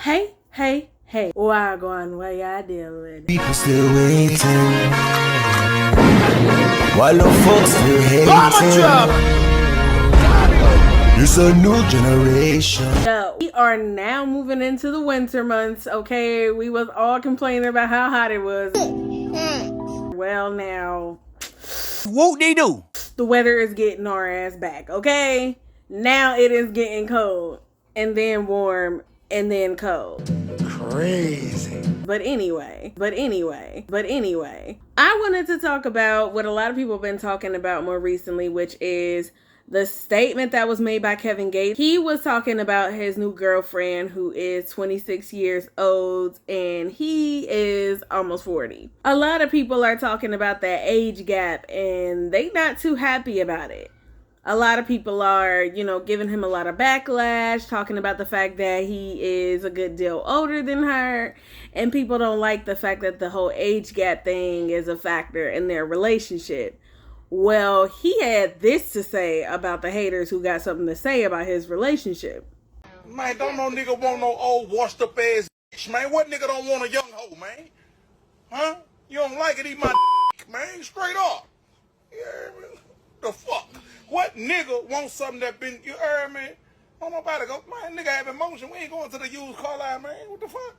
Hey. Wagwan, what y'all dealing? People still waiting. While the folks still hating. It's a new generation. Yo, we are now moving into the winter months, okay? We was all complaining about how hot it was. Well, now, What they do? the weather is getting our ass back, okay? Now it is getting cold, and then warm, and then cold. Crazy. But anyway, I wanted to talk about what a lot of people have been talking about more recently, which is the statement that was made by Kevin Gates. He was talking about his new girlfriend who is 26 years old and he is almost 40. A lot of people are talking about that age gap and they not too happy about it. A lot of people are, giving him a lot of backlash, talking about the fact that he is a good deal older than her. And people don't like the fact that the whole age gap thing is a factor in their relationship. Well, he had this to say about the haters who got something to say about his relationship. Man, don't no nigga want no old washed up ass bitch, man. What nigga don't want a young hoe, man? Huh? You don't like it, eat my man, straight up. Yeah, man. The fuck? What nigga wants something that been, you heard me? Don't nobody go, man, nigga have emotion. We ain't going to the used car line, man. What the fuck?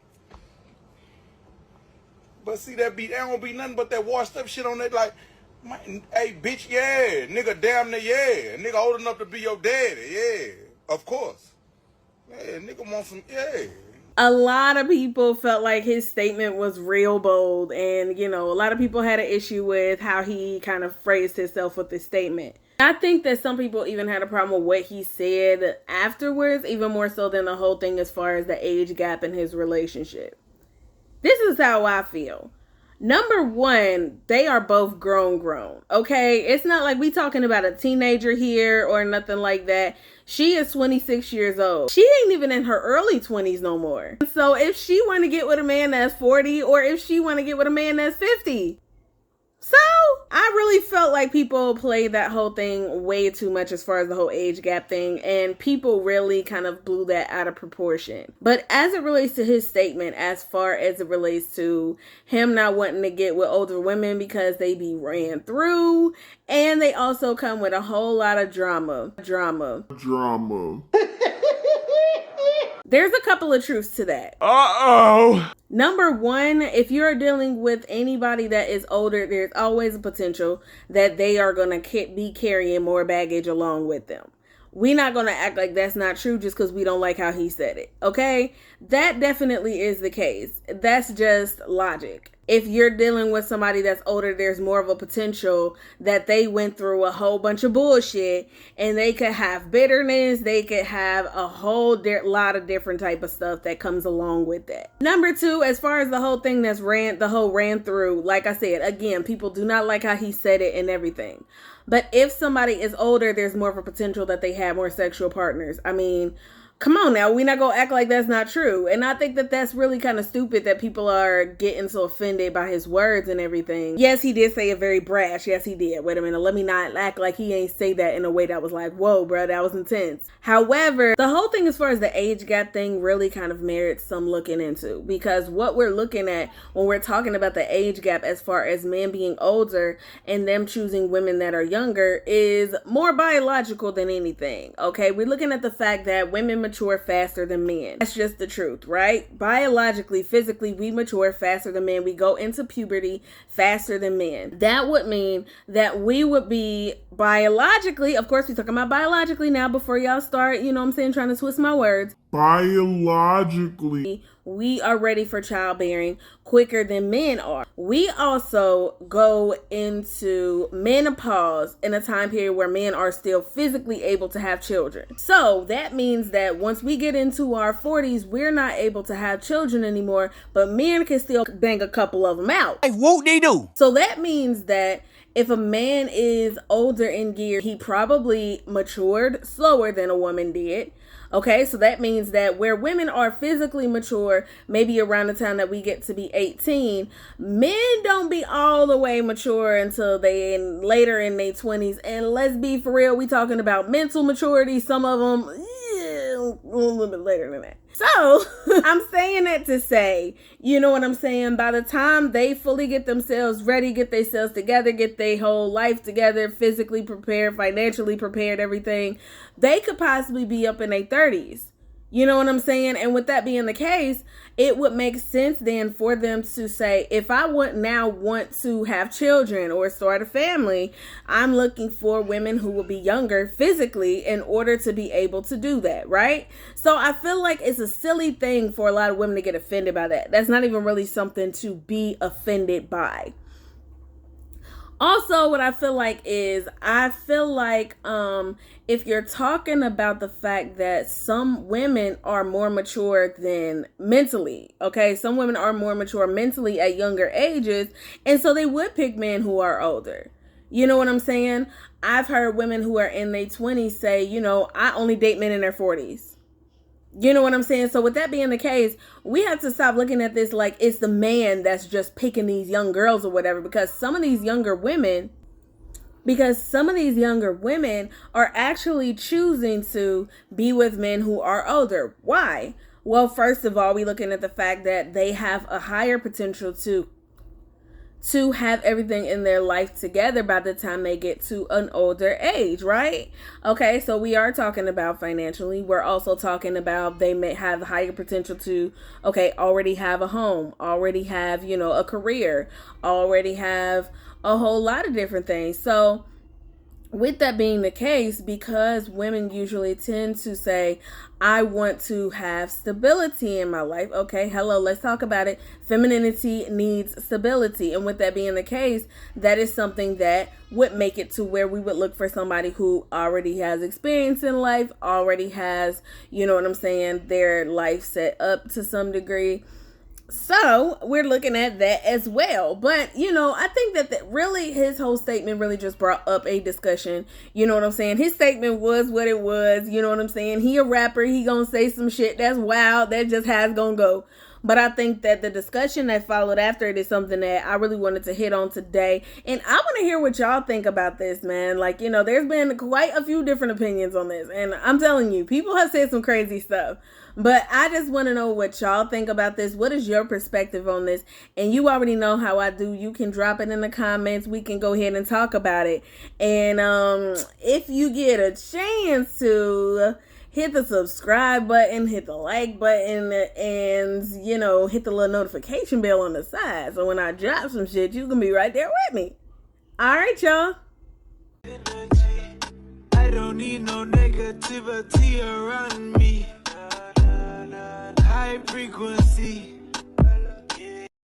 But see, that don't be nothing but that washed up shit on that, like, man, hey, bitch, yeah. Nigga damn near, yeah. Nigga old enough to be your daddy, yeah. Of course. Yeah, nigga want some, yeah. A lot of people felt like his statement was real bold. And, a lot of people had an issue with how he kind of phrased himself with this statement. I think that some people even had a problem with what he said afterwards, even more so than the whole thing as far as the age gap in his relationship. This is how I feel. Number one, they are both grown, okay? It's not like we talking about a teenager here or nothing like that. She is 26 years old. She ain't even in her early 20s no more. So if she want to get with a man that's 40 or if she want to get with a man that's 50. So I really felt like people played that whole thing way too much as far as the whole age gap thing, and people really kind of blew that out of proportion. But as it relates to his statement, as far as it relates to him not wanting to get with older women because they be ran through, and they also come with a whole lot of drama. There's a couple of truths to that. Number one, if you're dealing with anybody that is older, there's always a potential that they are going to be carrying more baggage along with them. We're not going to act like that's not true just because we don't like how he said it. Okay? That definitely is the case. That's just logic. If you're dealing with somebody that's older, there's more of a potential that they went through a whole bunch of bullshit and they could have bitterness. They could have a whole lot of different type of stuff that comes along with that. Number two, as far as the whole thing ran through, like I said, again, people do not like how he said it and everything. But if somebody is older, there's more of a potential that they have more sexual partners. I mean, come on now, we're not going to act like that's not true. And I think that that's really kind of stupid that people are getting so offended by his words and everything. Yes, he did say it very brash. Yes, he did. Wait a minute. Let me not act like he ain't say that in a way that was like, whoa, bro, that was intense. However, the whole thing as far as the age gap thing really kind of merits some looking into, because what we're looking at when we're talking about the age gap as far as men being older and them choosing women that are younger is more biological than anything. Okay, we're looking at the fact that women mature faster than men. That's just the truth, right? Biologically, physically, we mature faster than men. We go into puberty faster than men. That would mean that we would be biologically, of course, we're talking about biologically now before y'all start, trying to twist my words. Biologically, we are ready for childbearing quicker than men are. We also go into menopause in a time period where men are still physically able to have children. So that means that once we get into our 40s, we're not able to have children anymore, but men can still bang a couple of them out. Hey, what they do? So that means that if a man is older in years, he probably matured slower than a woman did. Okay, so that means that where women are physically mature, maybe around the time that we get to be 18, men don't be all the way mature until later in their 20s. And let's be for real, we talking about mental maturity. Some of them, little bit later than that. So I'm saying that to say, you know what I'm saying? By the time they fully get themselves ready, get themselves together, get their whole life together, physically prepared, financially prepared, everything, they could possibly be up in their 30s. You know what I'm saying? And with that being the case, it would make sense then for them to say, if I want to have children or start a family, I'm looking for women who will be younger physically in order to be able to do that, right? So I feel like it's a silly thing for a lot of women to get offended by that. That's not even really something to be offended by. Also, what I feel like is, if you're talking about the fact that some women are more mature than mentally, okay? Some women are more mature mentally at younger ages, and so they would pick men who are older. You know what I'm saying? I've heard women who are in their 20s say, you know, I only date men in their 40s. You know what I'm saying? So with that being the case, we have to stop looking at this like it's the man that's just picking these young girls or whatever, because some of these younger women are actually choosing to be with men who are older. Why? Well, first of all, we're looking at the fact that they have a higher potential to have everything in their life together by the time they get to an older age, right? Okay, so we are talking about financially. We're also talking about they may have higher potential to, already have a home, already have, a career, already have a whole lot of different things. So with that being the case, because women usually tend to say, I want to have stability in my life. Okay, hello, let's talk about it. Femininity needs stability. And with that being the case, that is something that would make it to where we would look for somebody who already has experience in life, already has, their life set up to some degree. So we're looking at that as well. But, I think that really his whole statement really just brought up a discussion. You know what I'm saying? His statement was what it was. You know what I'm saying? He a rapper. He gonna say some shit that's wild. That just how it's gonna go. But I think that the discussion that followed after it is something that I really wanted to hit on today. And I want to hear what y'all think about this, man. Like, there's been quite a few different opinions on this. And I'm telling you, people have said some crazy stuff. But I just want to know what y'all think about this. What is your perspective on this? And you already know how I do. You can drop it in the comments. We can go ahead and talk about it. And if you get a chance to, hit the subscribe button, hit the like button, and, hit the little notification bell on the side. So when I drop some shit, you can be right there with me. All right, y'all. I don't need no negativity around me. High frequency.